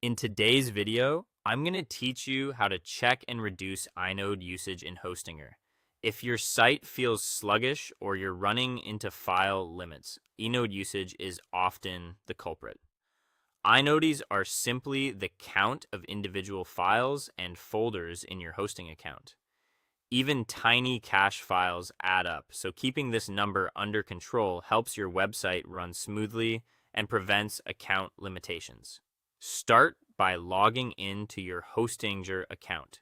In today's video, I'm going to teach you how to check and reduce inode usage in Hostinger. If your site feels sluggish or you're running into file limits, inode usage is often the culprit. Inodes are simply the count of individual files and folders in your hosting account. Even tiny cache files add up, so keeping this number under control helps your website run smoothly and prevents account limitations. Start by logging into your Hostinger account.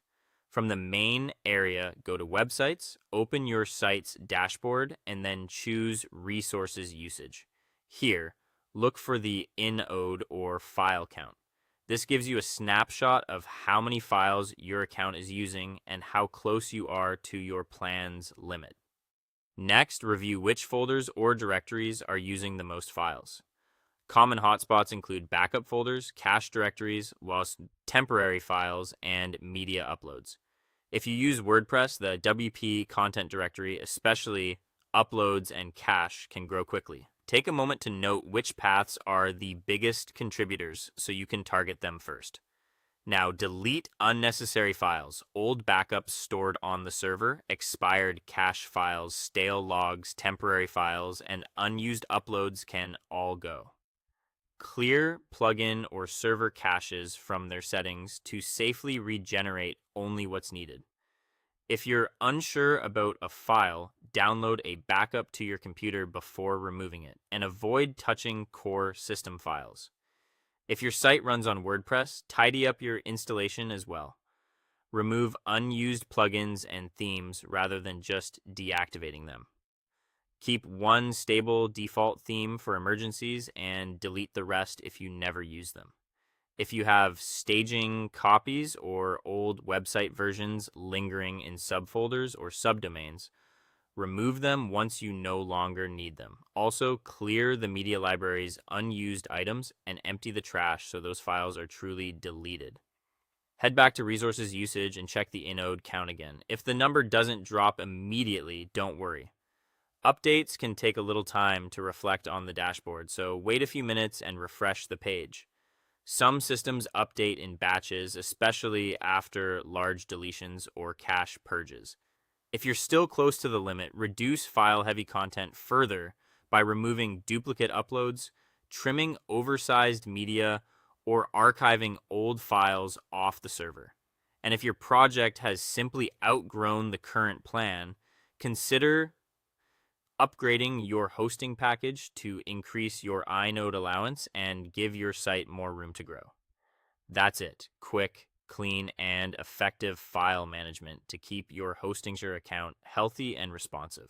From the main area, go to Websites, open your site's dashboard, and then choose Resources Usage. Here, look for the inode or file count. This gives you a snapshot of how many files your account is using and how close you are to your plan's limit. Next, review which folders or directories are using the most files. Common hotspots include backup folders, cache directories, whilst temporary files, and media uploads. If you use WordPress, the WP content directory, especially uploads and cache, can grow quickly. Take a moment to note which paths are the biggest contributors so you can target them first. Now, delete unnecessary files, old backups stored on the server, expired cache files, stale logs, temporary files, and unused uploads can all go. Clear plugin or server caches from their settings to safely regenerate only what's needed. If you're unsure about a file, download a backup to your computer before removing it, and avoid touching core system files. If your site runs on WordPress, tidy up your installation as well. Remove unused plugins and themes rather than just deactivating them. Keep one stable default theme for emergencies and delete the rest if you never use them. If you have staging copies or old website versions lingering in subfolders or subdomains, remove them once you no longer need them. Also, clear the media library's unused items and empty the trash so those files are truly deleted. Head back to resources usage and check the inode count again. If the number doesn't drop immediately, don't worry. Updates can take a little time to reflect on the dashboard, so wait a few minutes and refresh the page. Some systems update in batches, especially after large deletions or cache purges. If you're still close to the limit, reduce file-heavy content further by removing duplicate uploads, trimming oversized media, or archiving old files off the server. And if your project has simply outgrown the current plan, consider upgrading your hosting package to increase your inode allowance and give your site more room to grow. That's it. Quick, clean, and effective file management to keep your Hostinger account healthy and responsive.